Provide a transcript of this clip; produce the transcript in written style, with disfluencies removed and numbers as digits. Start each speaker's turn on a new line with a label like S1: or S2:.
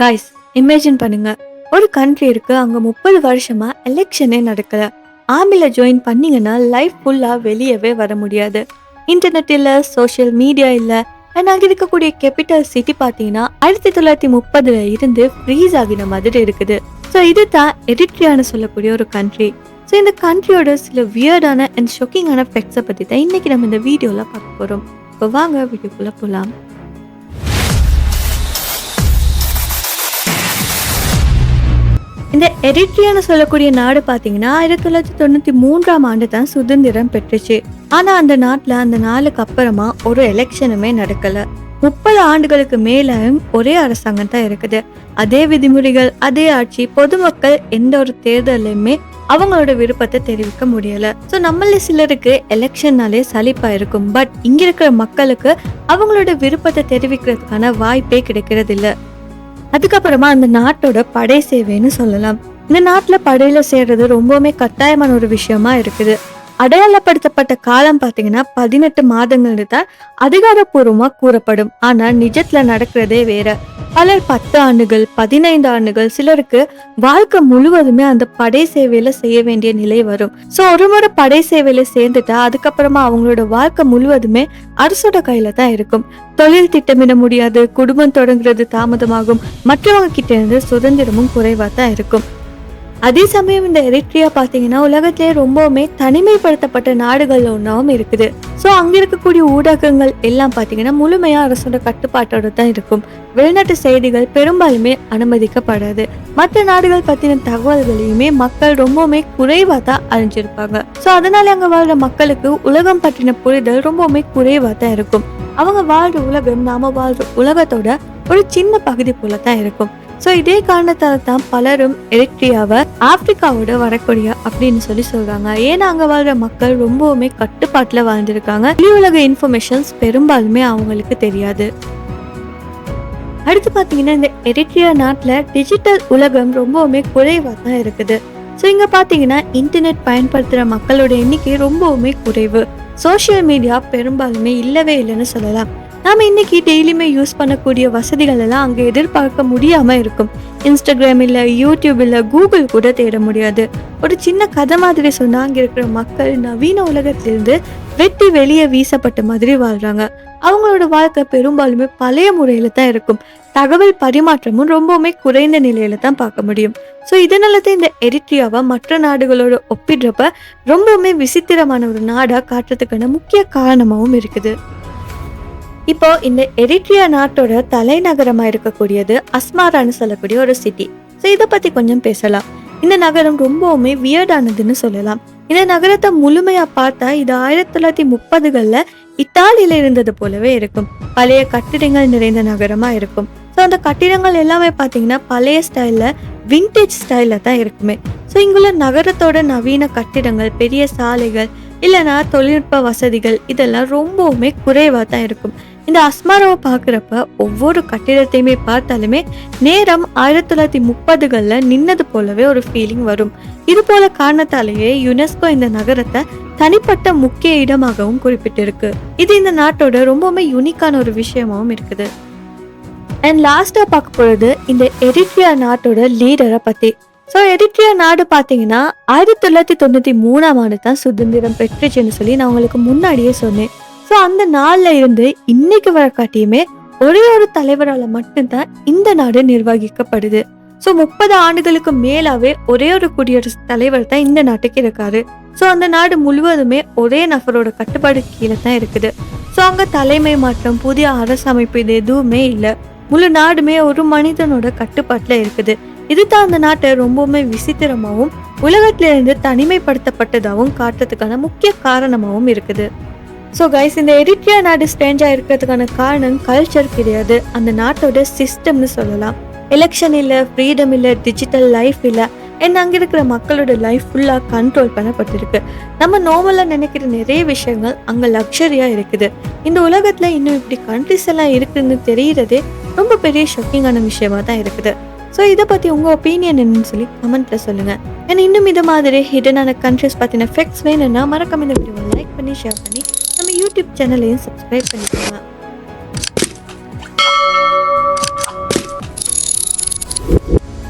S1: Guys, imagine பண்ணுங்க. ஒரு country இருக்கு, அங்க 30 வருஷமா எலெக்ஷனே நடக்கல. ஆர்மில ஜாயின் பண்ணீங்கன்னா லைஃப் ஃபுல்லா வெளியவே வர முடியாது. இன்டர்நெட் இல்ல, சோஷியல் மீடியா இல்ல. அங்க இருக்கக்கூடிய கேபிட்டல் சிட்டி பாத்தீங்கன்னா 1930ல இருந்து ஃப்ரீஸ் ஆகின மாதிரி இருக்குது. ஸோ இதுதான் எரிட்ரியான்னு சொல்லக்கூடிய ஒரு கண்ட்ரி. ஸோ இந்த கண்ட்ரியோட சில வியர்டான அண்ட் ஷாக்கிங்கான ஃபேக்ட்ஸை பத்தி தான் இன்னைக்கு நம்ம இந்த வீடியோல பார்க்க போறோம். இப்போ வாங்க வீடியோக்குள்ள போலாம். இந்த எரிட்ரியான்னு சொல்லக்கூடிய நாடு பார்த்தீங்கன்னா 1993ஆம் ஆண்டு தான் சுதந்திரம் பெற்றுச்சு. ஆனா அந்த நாட்டுல அந்த நாளுக்கு அப்புறமா ஒரு எலெக்ஷனுமே நடக்கல. 30 ஆண்டுகளுக்கு மேல ஒரே அரசாங்கம் தான் இருக்குது. அதே விதிமுறைகள், அதே ஆட்சி. பொதுமக்கள் எந்த ஒரு தேர்தலையுமே அவங்களோட விருப்பத்தை தெரிவிக்க முடியல. ஸோ நம்மள சிலருக்கு எலெக்ஷன்னாலே சலிப்பா இருக்கும். பட் இங்க இருக்கிற மக்களுக்கு அவங்களோட விருப்பத்தை தெரிவிக்கிறதுக்கான வாய்ப்பே கிடைக்கிறது இல்லை. அதுக்கப்புறமா அந்த நாட்டோட படை சேவைன்னு சொல்லலாம். இந்த நாட்டுல படையில சேர்றது ரொம்பவுமே கட்டாயமான ஒரு விஷயமா இருக்குது. அடையாளப்படுத்தப்பட்ட காலம் பாத்தீங்கன்னா 18 மாதங்கள் தான் அதிகாரப்பூர்வமா கூறப்படும். ஆனா நிஜத்துல நடக்கிறதே வேற. பலர் 10 ஆண்டுகள், 15 ஆண்டுகள், சிலருக்கு வாழ்க்கை முழுவதுமே அந்த படை சேவையில செய்ய வேண்டிய நிலை வரும். சோ ஒரு முறை படை சேவையில சேர்ந்துட்டா அதுக்கப்புறமா அவங்களோட வாழ்க்கை முழுவதுமே அரசோட கையில தான் இருக்கும். தொழில் திட்டமிட முடியாது, குடும்பம் தொடங்குறது தாமதமாகும், மற்றவங்க கிட்ட இருந்து சுதந்திரமும் குறைவா தான் இருக்கும். அதே சமயம் இந்த எரிட்ரியா பாத்தீங்கன்னா உலகத்திலே ரொம்பவுமே தனிமைப்படுத்தப்பட்ட நாடுகள்ல ஒன்றாவும் இருக்குது. ஸோ அங்க இருக்கக்கூடிய ஊடகங்கள் எல்லாம் பாத்தீங்கன்னா முழுமையா அரசோட கட்டுப்பாட்டோட தான் இருக்கும். வெளிநாட்டு செய்திகள் பெரும்பாலுமே அனுமதிக்கப்படாது. மற்ற நாடுகள் பத்தின தகவல்களையுமே மக்கள் ரொம்பவுமே குறைவா தான் அறிஞ்சிருப்பாங்க. ஸோ அதனால அங்க வாழ்ற மக்களுக்கு உலகம் பற்றின புரிதல் ரொம்பவுமே குறைவா தான் இருக்கும். அவங்க வாழ்ற உலகம் நாம வாழ்ற உலகத்தோட ஒரு சின்ன பகுதி போல தான் இருக்கும். ஸோ இதே காரணத்தால தான் பலரும் எரிட்ரியாவை ஆப்பிரிக்காவோட வரக்கூடிய அப்படின்னு சொல்றாங்க. ஏன்னா அங்க வாழ்ற மக்கள் ரொம்பவுமே கட்டுப்பாட்டுல வாழ்ந்திருக்காங்க. வெளி உலக இன்ஃபர்மேஷன்ஸ் பெரும்பாலுமே அவங்களுக்கு தெரியாது. அடுத்து பாத்தீங்கன்னா இந்த எரிட்ரியா நாட்டுல டிஜிட்டல் உலகம் ரொம்பவுமே குறைவா தான் இருக்குது. ஸோ இங்க பாத்தீங்கன்னா இன்டர்நெட் பயன்படுத்துற மக்களோட எண்ணிக்கை ரொம்பவுமே குறைவு. சோசியல் மீடியா பெரும்பாலுமே இல்லவே இல்லைன்னு சொல்லலாம். நாம இன்னைக்கு டெய்லியுமே யூஸ் பண்ணக்கூடிய வசதிகள் எல்லாம் அங்க எதிர்பார்க்க முடியாம இருக்கும். இன்ஸ்டாகிராம் இல்ல, யூடியூப் இல்ல, கூகுள் கூட தேட முடியாது. ஒரு சின்ன கதை மாதிரி சொன்னா அங்க இருக்கிற மக்கள் நவீன உலகத்திலிருந்து வெட்டி வெளியே வீசப்பட்ட மாதிரி வாழ்றாங்க. அவங்களோட வாழ்க்கை பெரும்பாலுமே பழைய முறையில தான் இருக்கும். தகவல் பரிமாற்றமும் ரொம்பவுமே குறைந்த நிலையில தான் பார்க்க முடியும். ஸோ இதனால தான் இந்த எரிட்ரியாவை மற்ற நாடுகளோட ஒப்பிடுறப்ப ரொம்பவுமே விசித்திரமான ஒரு நாடா காட்டுறதுக்கான முக்கிய காரணமாகவும் இருக்குது. இப்போ இந்த எரிட்ரியா நாட்டோட தலைநகரமா இருக்கக்கூடியது அஸ்மாரான்னு சொல்லக்கூடிய ஒரு சிட்டி. ஸோ இதை பத்தி கொஞ்சம் பேசலாம். இந்த நகரம் ரொம்பவுமே வியர்டானதுன்னு சொல்லலாம். இந்த நகரத்தை முழுமையா பார்த்தா இது 1930கள்ல இத்தாலியில இருந்தது போலவே இருக்கும். பழைய கட்டிடங்கள் நிறைந்த நகரமா இருக்கும். ஸோ அந்த கட்டிடங்கள் எல்லாமே பார்த்தீங்கன்னா பழைய ஸ்டைல்ல, விண்டேஜ் ஸ்டைல்ல தான் இருக்குமே. ஸோ இங்குள்ள நகரத்தோட நவீன கட்டிடங்கள், பெரிய சாலைகள் இல்லைன்னா தொழில்நுட்ப வசதிகள் இதெல்லாம் ரொம்பவுமே குறைவா தான் இருக்கும். இந்த அஸ்மாராவை பார்க்குறப்ப ஒவ்வொரு கட்டிடத்தையுமே பார்த்தாலுமே நேரம் 1930கள்ல நின்னது போலவே ஒரு ஃபீலிங் வரும். இது போல காரணத்தாலேயே யுனெஸ்கோ இந்த நகரத்தை தனிப்பட்ட முக்கிய இடமாகவும் குறிப்பிட்டிருக்கு. இது இந்த நாட்டோட ரொம்பவுமே யூனிக்கான ஒரு விஷயமாவும் இருக்குது. அண்ட் லாஸ்டா பார்க்க போறது இந்த எரிட்ரியா நாட்டோட லீடரை பத்தி. ஸோ எரிட்ரியா நாடு பார்த்தீங்கன்னா 1993ஆம் ஆண்டு தான் சுதந்திரம் பெற்றுச்சுன்னு சொல்லி நான் உங்களுக்கு முன்னாடியே சொன்னேன். ஸோ அந்த நாளில் இருந்து இன்னைக்கு வர காட்டியுமே ஒரே ஒரு தலைவரால் மட்டும்தான் இந்த நாடு நிர்வகிக்கப்படுது. ஸோ 30 ஆண்டுகளுக்கு மேலாவே ஒரே ஒரு குடியரசுத் தலைவர் தான் இந்த நாட்டுக்கு இருக்காரு. ஸோ அந்த நாடு முழுவதுமே ஒரே நபரோட கட்டுப்பாடு கீழே தான் இருக்குது. ஸோ அங்கே தலைமை மாற்றம், புதிய அரசமைப்பு இது எதுவுமே இல்லை. முழு நாடுமே ஒரு மனிதனோட கட்டுப்பாட்டில் இருக்குது. இதுதான் அந்த நாட்டை ரொம்பவுமே விசித்திரமாகவும் உலகத்திலிருந்து தனிமைப்படுத்தப்பட்டதாகவும் காட்டுறதுக்கான முக்கிய காரணமாகவும் இருக்குது. ஸோ கைஸ், இந்த எரிட்ரியா நாடு ஸ்ட்ரேஞ்சா இருக்கிறதுக்கான காரணம் கல்ச்சர் கிடையாது, அந்த நாட்டோட சிஸ்டம்னு சொல்லலாம். எலெக்ஷன் இல்லை, ஃப்ரீடம் இல்லை, டிஜிட்டல் லைஃப் இல்லை. அங்கே இருக்கிற மக்களோட லைஃப் ஃபுல்லாக கண்ட்ரோல் பண்ணப்பட்டிருக்கு. நம்ம நார்மலாக நினைக்கிற நிறைய விஷயங்கள் அங்கே லக்ஸரியாக இருக்குது. இந்த உலகத்தில் இன்னும் இப்படி கண்ட்ரிஸ் எல்லாம் இருக்குதுன்னு தெரிகிறதே ரொம்ப பெரிய ஷாக்கிங்கான விஷயமா தான் இருக்குது. ஸோ இதை பற்றி உங்கள் ஒப்பீனியன் என்னன்னு சொல்லி கமெண்ட்டில் சொல்லுங்கள். ஏன்னா இன்னும் இது மாதிரி ஹிடனான கண்ட்ரிஸ் பற்றின ஃபேக்ட்ஸ் வேணும்னா மறக்காம இந்த வீடியோவை லைக் பண்ணி ஷேர் பண்ணி நம்ம யூடியூப் சேனலையும் சப்ஸ்கிரைப் பண்ணிக்கோங்க.